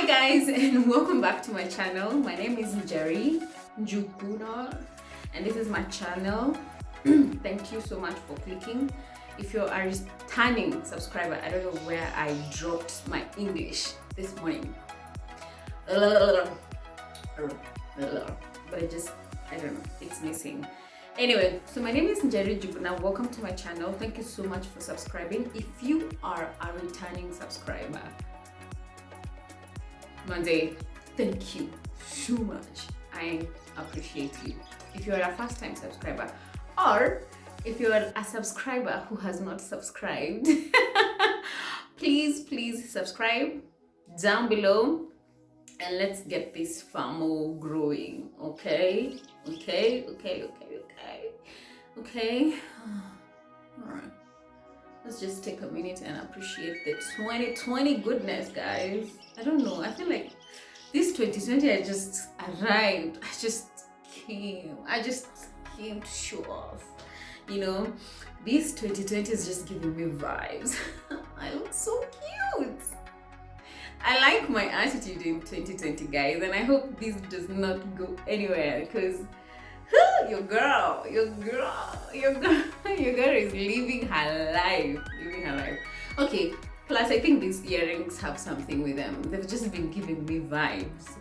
Hi guys, and welcome back to my channel. My name is Jerry Njuguna and this is my channel. Thank you so much for clicking. If you're a returning subscriber, I don't know where I dropped my English this morning, but I don't know, it's missing. Anyway, so my name is Jerry Njuguna. Welcome to my channel. Thank you so much for subscribing. If you are a returning subscriber, Monday, thank you so much. I appreciate you. If you're a first time subscriber, or if you're a subscriber who has not subscribed, please subscribe down below and let's get this family growing. Okay. All right, let's just take a minute and appreciate the 2020 goodness, guys. I don't know, I feel like this 2020 I just arrived, I just came to show off, you know. This 2020 is just giving me vibes. I look so cute. I like my attitude in 2020, guys, and I hope this does not go anywhere because your girl is living her life. Okay, plus I think these earrings have something with them. They've just been giving me vibes,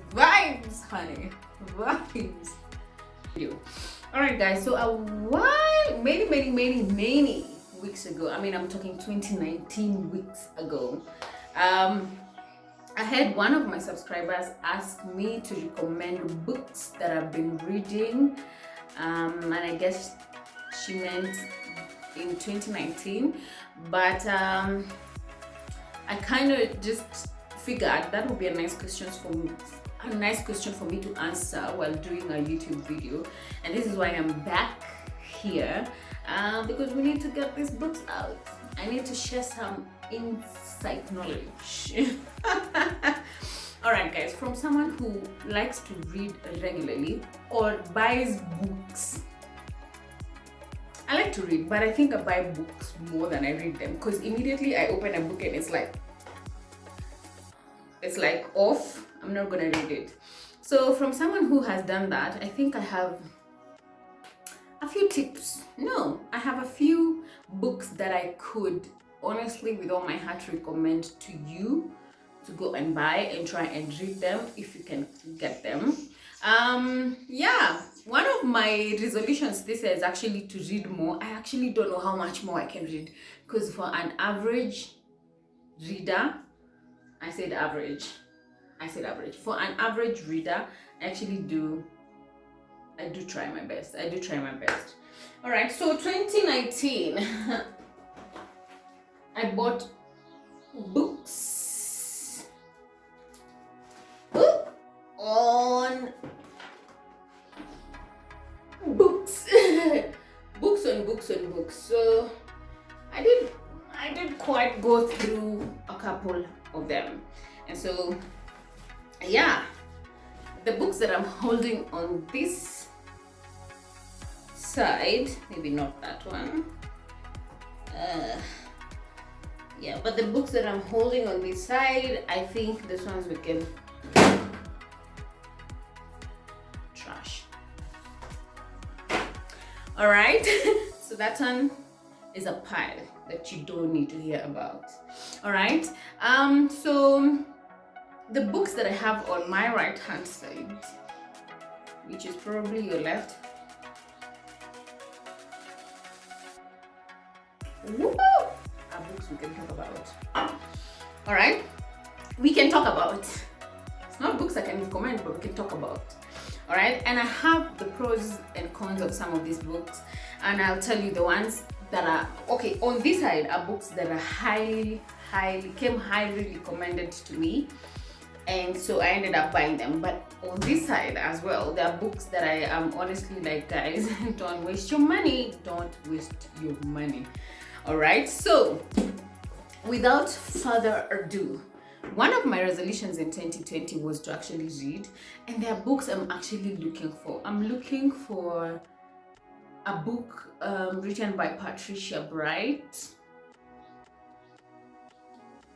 honey, vibes. All right, guys, so a while, many weeks ago, I mean, I'm talking 2019 weeks ago, I had one of my subscribers ask me to recommend books that I've been reading, and I guess she meant in 2019, but I kind of just figured that would be a nice question for me to answer while doing a YouTube video, and this is why I'm back here, because we need to get these books out. I need to share some insight knowledge. All right, guys, from someone who likes to read regularly or buys books. I like to read, but I think I buy books more than I read them, because immediately I open a book and it's like off. I'm not gonna read it. So from someone who has done that, I think I have a few tips. No, I have a few books that I could honestly, with all my heart, recommend to you to go and buy and try and read them if you can get them. Yeah, one of my resolutions this year is actually to read more. I actually don't know how much more I can read, because for an average reader, I said average. For an average reader, I do try my best. All right, so 2019, I bought books on books. books. So I did quite go through a couple of them, and so yeah, the books that I'm holding on this side, maybe not that one, yeah, but the books that I'm holding on this side, I think this ones we can trash. All right. So that one is a pile that you don't need to hear about. All right, so the books that I have on my right hand side, which is probably your left, are books we can talk about. All right, we can talk about. It's not books I can recommend, but we can talk about. All right, and I have the pros and cons of some of these books, and I'll tell you the ones that are okay. On this side are books that are highly recommended to me, and so I ended up buying them. But on this side as well, there are books that I am honestly like, guys, don't waste your money. All right, so without further ado, one of my resolutions in 2020 was to actually read, and there are books I'm actually looking for. I'm looking for a book written by Patricia Bright.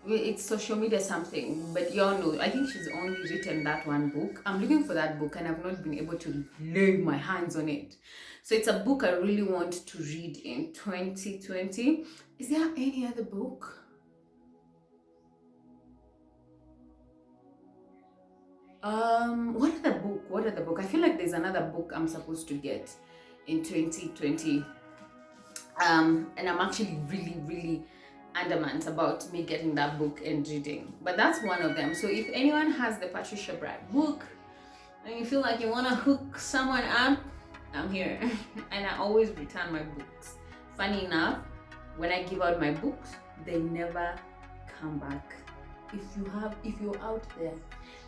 it's social media something, but y'all know, I think she's only written that one book. I'm looking for that book and I've not been able to lay my hands on it. So it's a book I really want to read in 2020. Is there any other book? What other book? I feel like there's another book I'm supposed to get in 2020. And I'm actually really adamant about me getting that book and reading, but that's one of them. So if anyone has the Patricia Bragg book and you feel like you want to hook someone up, I'm here. And I always return my books. Funny enough, when I give out my books, they never come back. If you're out there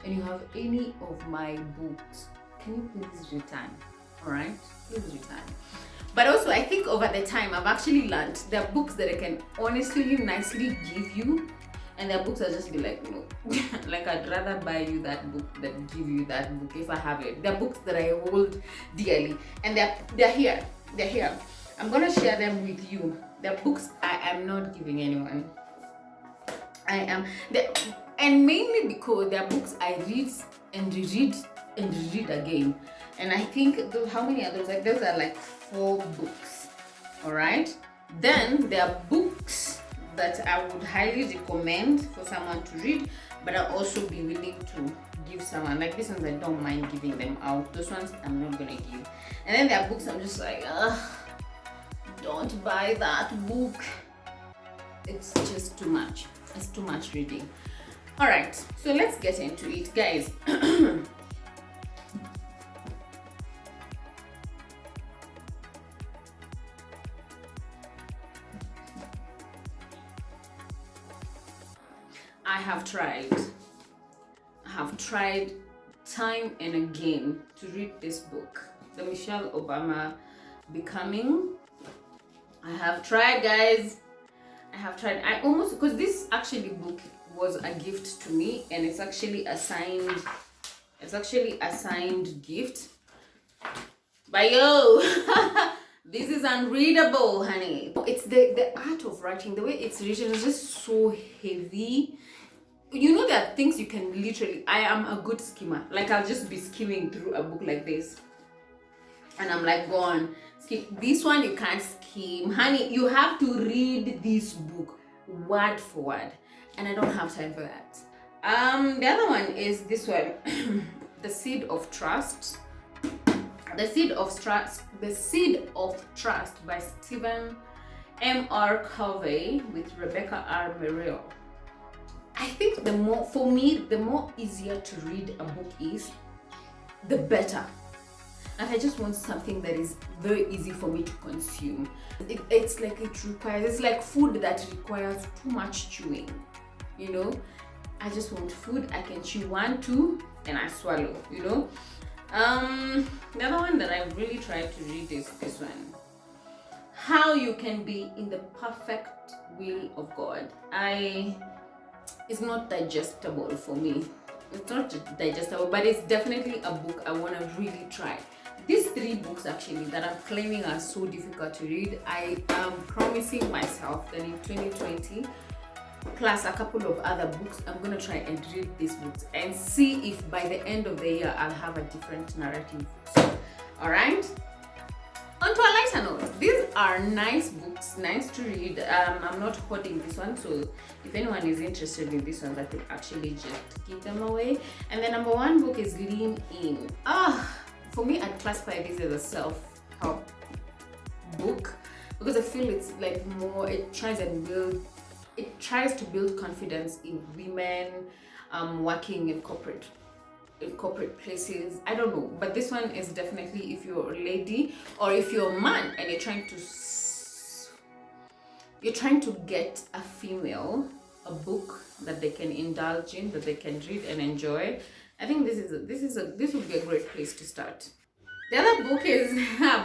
and you have any of my books, can you please return? All right, please return. But also, I think over the time, I've actually learned there are books that I can honestly, nicely give you, and there are books I'll just be like, no. Like, I'd rather buy you that book than give you that book if I have it. There are books that I hold dearly, and they're here. They're here. I'm gonna share them with you. They're books I am not giving anyone. And mainly because they're books I read and reread and reread again. And I think how many are those? Like, those are like 4 books. All right. Then there are books that I would highly recommend for someone to read, but I'll also be willing to give someone. Like, these ones I don't mind giving them out. Those ones I'm not gonna give. And then there are books I'm just like, don't buy that book. It's just too much. It's too much reading. All right, so let's get into it, guys. I have tried time and again to read this book, the Michelle Obama Becoming. I have tried, guys. I have tried. I almost, because this actually book was a gift to me, and it's actually a signed gift by yo. This is unreadable, honey. It's the art of writing, the way it's written is just so heavy. You know, there are things you can literally, I am a good skimmer. Like, I'll just be skimming through a book like this, and I'm like, go on, skim. This one you can't skim, honey. You have to read this book word for word, and I don't have time for that. The other one is this one, The Seed of Trust. The Seed of Trust by Stephen M.R. Covey with Rebecca R. Merrill. I think the more easier to read a book is, the better. And I just want something that is very easy for me to consume. It's like food that requires too much chewing, you know? I just want food I can chew 1, 2, and I swallow, you know? The other one that I really tried to read is this one, How You Can Be in the Perfect Will of God. It's not digestible for me. It's not digestible, but it's definitely a book I want to really try. These 3 books actually that I'm claiming are so difficult to read, I am promising myself that in 2020, plus a couple of other books, I'm going to try and read these books and see if by the end of the year I'll have a different narrative. So, all right? On to a lighter note, these are nice books, nice to read. I'm not hoarding this one, so if anyone is interested in this one, I could actually just give them away. And the number 1 book is Lean In. For me, I'd classify this as a self-help book because I feel it's like more, it tries to build confidence in women working in corporate places. I don't know, but this one is definitely if you're a lady or if you're a man and you're trying to get a female a book that they can indulge in, that they can read and enjoy. I think this would be a great place to start. The other book is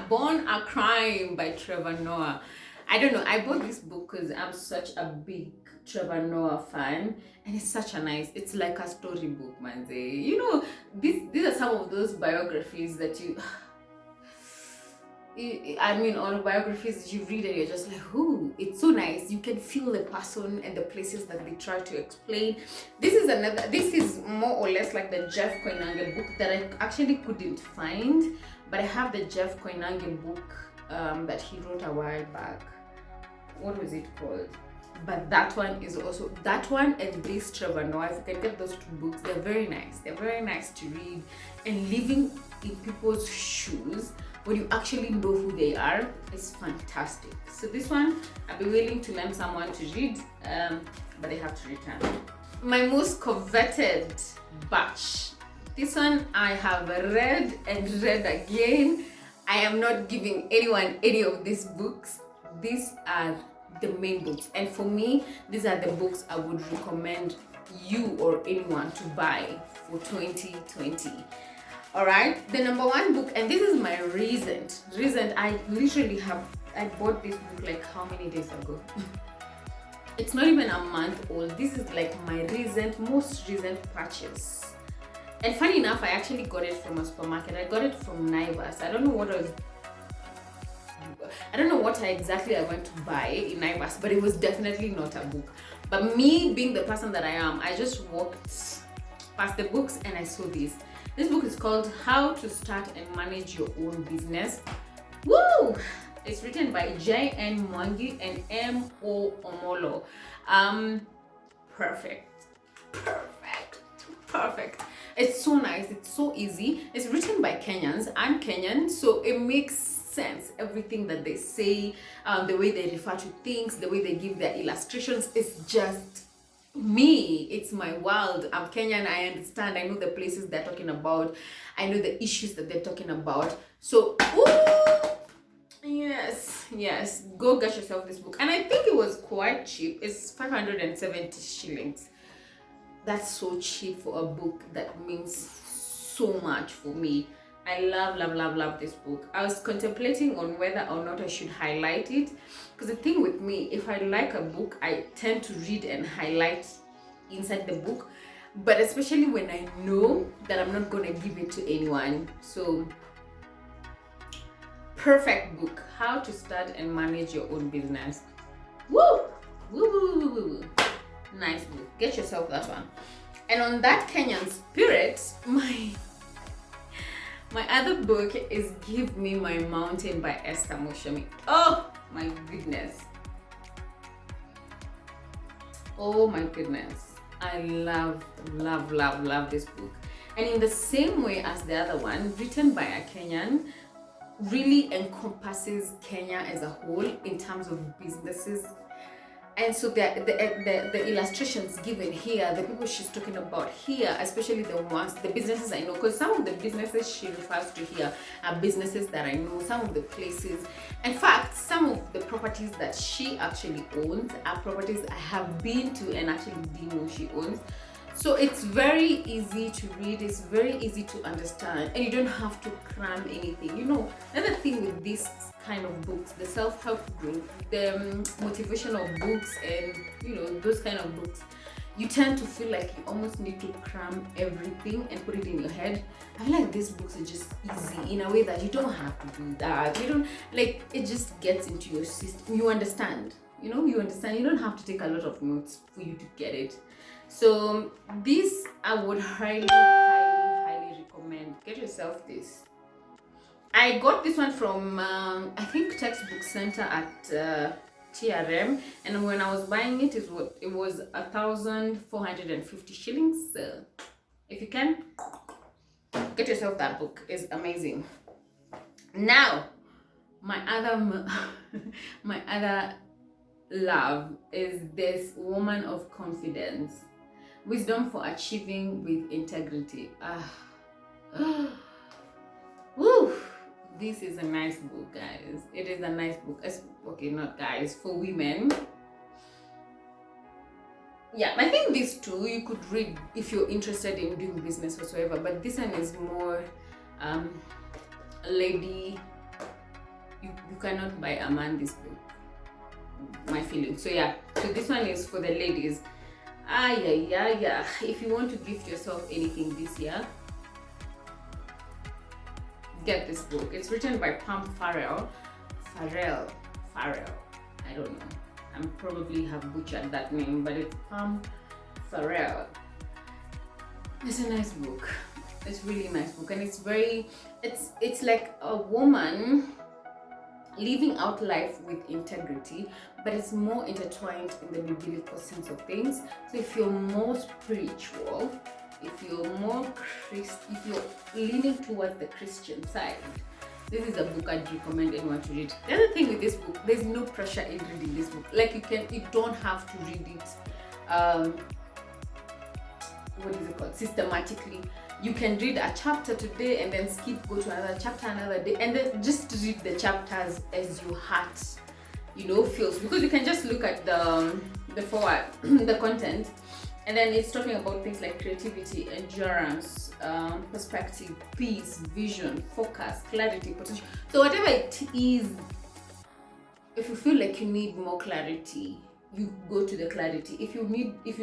Born a Crime by Trevor Noah. I don't know, I bought this book because I'm such a big Trevor Noah fan, and it's such a nice, it's like a storybook, man. You know, these are some of those biographies that I mean, autobiographies you read and you're just like, "Ooh, it's so nice." You can feel the person and the places that they try to explain. This is more or less like the Jeff Koinange book that I actually couldn't find, but I have the Jeff Koinange book that he wrote a while back. What was it called? But that one is also, that one and this Trevor Noah, if you can get those two books, they're very nice. They're very nice to read, and living in people's shoes when you actually know who they are is fantastic. So this one, I'd be willing to lend someone to read, but they have to return. My most coveted batch. This one I have read and read again. I am not giving anyone any of these books. These are the main books, and for me, these are the books I would recommend you or anyone to buy for 2020. All right, the number one book, and this is my recent. I bought this book like how many days ago? It's not even a month old. This is like my most recent purchase. And funny enough, I actually got it from a supermarket. I got it from Naivas. I don't know what exactly I went to buy in Naivas, but it was definitely not a book. But me being the person that I am, I just walked past the books and I saw this. This book is called How to Start and Manage Your Own Business. Woo! It's written by J.N. Mwangi and M.O. Omolo. Perfect. It's so nice. It's so easy. It's written by Kenyans. I'm Kenyan, so it makes sense. Everything that they say, the way they refer to things, the way they give their illustrations, is just me. It's my world. I'm Kenyan. I understand. I know the places they're talking about. I know the issues that they're talking about. So, yes, go get yourself this book. And I think it was quite cheap. It's 570 shillings. That's so cheap for a book that means so much for me. I love this book. I was contemplating on whether or not I should highlight it, because the thing with me, if I like a book, I tend to read and highlight inside the book, but especially when I know that I'm not going to give it to anyone. So, perfect book. How to Start and Manage Your Own Business. Woo! Nice book. Get yourself that one. And on that Kenyan spirit, my other book is Give Me My Mountain by Esther Moshami. Oh my goodness. I love this book. And in the same way as the other one, written by a Kenyan, really encompasses Kenya as a whole in terms of businesses. And so the illustrations given here, the people she's talking about here, especially the businesses I know, because some of the businesses she refers to here are businesses that I know, some of the places. In fact, some of the properties that she actually owns are properties I have been to and actually didn't know she owns. So it's very easy to read, it's very easy to understand, and you don't have to cram anything. You know, another thing with this kind of books, the self-help group, the motivational books, and you know, those kind of books, you tend to feel like you almost need to cram everything and put it in your head. I feel like these books are just easy in a way that you don't have to do that. You don't, like, it just gets into your system. You understand. You don't have to take a lot of notes for you to get it. So this I would highly recommend. Get yourself this. I got this one from I think Textbook Center at TRM, and when I was buying it, it was 1,450 shillings. So if you can, get yourself that book. It's amazing. Now, my other love is this Woman of Confidence. Wisdom for Achieving with Integrity. Woo! This is a nice book, guys. It is a nice book. Okay, not guys, for women. Yeah, I think these two you could read if you're interested in doing business whatsoever, but this one is more lady. You cannot buy a man this book. My feeling. So yeah, so this one is for the ladies. If you want to gift yourself anything this year, get this book. It's written by Pam Farrell. I don't know. I probably have butchered that name, but it's Pam Farrell. It's a nice book. It's really a nice book, and it's like a woman living out life with integrity, but it's more intertwined in the biblical sense of things. So if you're more spiritual, if you're leaning towards the Christian side, this is a book I'd recommend anyone to read. The other thing with this book, there's no pressure in reading this book. Like you don't have to read it what is it called, systematically. You can read a chapter today and then skip, go to another chapter another day, and then just read the chapters as your heart, feels. Because you can just look at the forward, the content, and then it's talking about things like creativity, endurance, perspective, peace, vision, focus, clarity, potential. So whatever it is, if you feel like you need more clarity, you go to the clarity. If you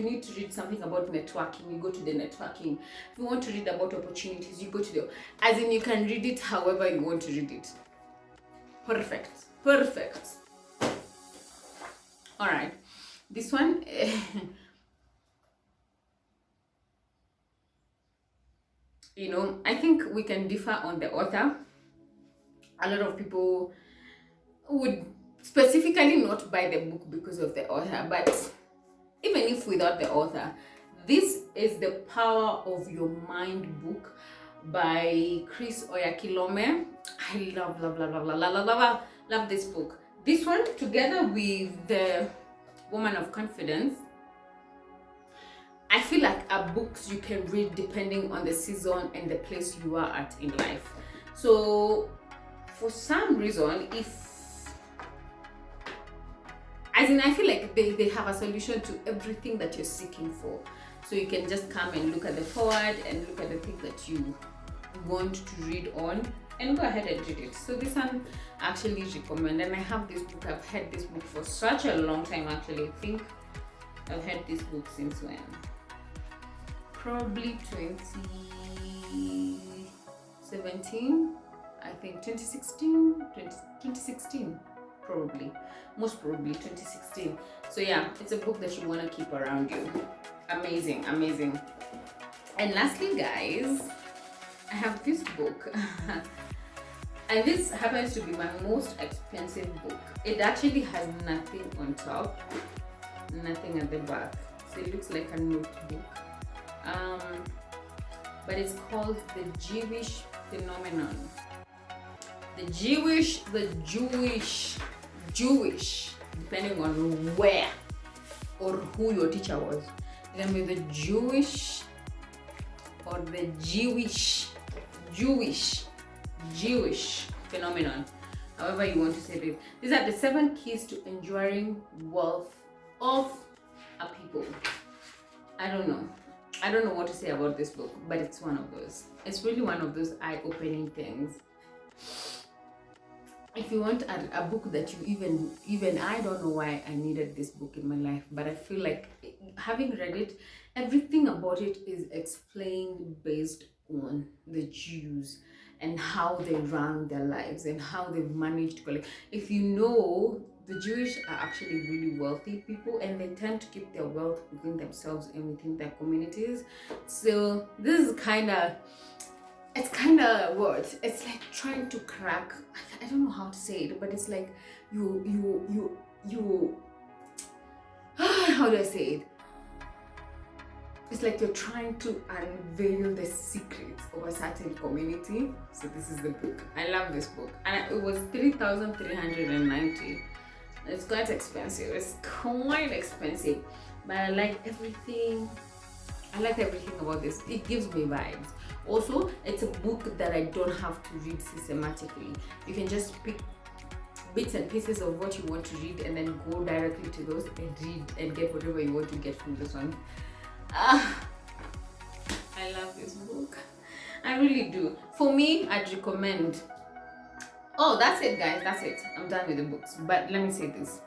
need to read something about networking, you go to the networking. If you want to read about opportunities, you go to the, as in you can read it however you want to read it. Perfect. All right, this one I think we can differ on the author. A lot of people would specifically not buy the book because of the author, but even if without the author, this is The Power of Your Mind book by Chris Oyakilome. I love this book. This one, together with The Woman of Confidence, I feel like are books you can read depending on the season and the place you are at in life. So for some reason, I feel like they have a solution to everything that you're seeking for. So you can just come and look at the forward and look at the thing that you want to read on and go ahead and read it. So this one I actually recommend, and I have this book. I've had this book for such a long time actually. I think I've had this book since when? Probably 2017, I think 2016, probably, most probably 2016. So yeah, it's a book that you want to keep around you. Amazing. And lastly, guys, I have this book and this happens to be my most expensive book. It actually has nothing on top, nothing at the back, so it looks like a notebook. But it's called The Jewish Phenomenon. The Jewish, depending on where or who your teacher was. It can be the Jewish or the Jewish phenomenon, however you want to say it. These are the 7 keys to enduring wealth of a people. I don't know what to say about this book, but it's one of those. It's really one of those eye-opening things. If you want a book that you even I don't know why I needed this book in my life, but I feel like having read it, everything about it is explained based on the Jews and how they run their lives and how they've managed to collect. If you know, the Jewish are actually really wealthy people, and they tend to keep their wealth within themselves and within their communities. So this is it's like trying to crack, I don't know how to say it, but it's like you how do I say it? It's like you're trying to unveil the secrets of a certain community. So this is the book. I love this book, and it was 3,390. It's quite expensive. But I like everything about this. It gives me vibes. Also, it's a book that I don't have to read systematically. You can just pick bits and pieces of what you want to read and then go directly to those and read and get whatever you want to get from this one. I love this book. I really do. For me, I'd recommend. Oh, that's it, guys. That's it. I'm done with the books. But let me say this.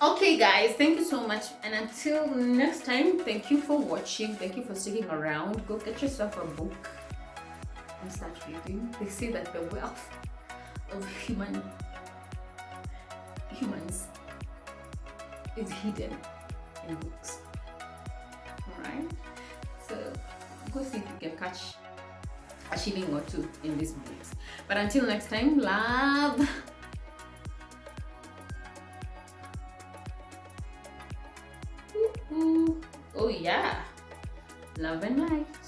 Okay, guys, thank you so much. And until next time, thank you for watching. Thank you for sticking around. Go get yourself a book and start reading. They say that the wealth of humans is hidden in books. Alright? So go see if you can catch a shilling or two in these books. But until next time, love. Ooh, ooh. Oh yeah. Love and light.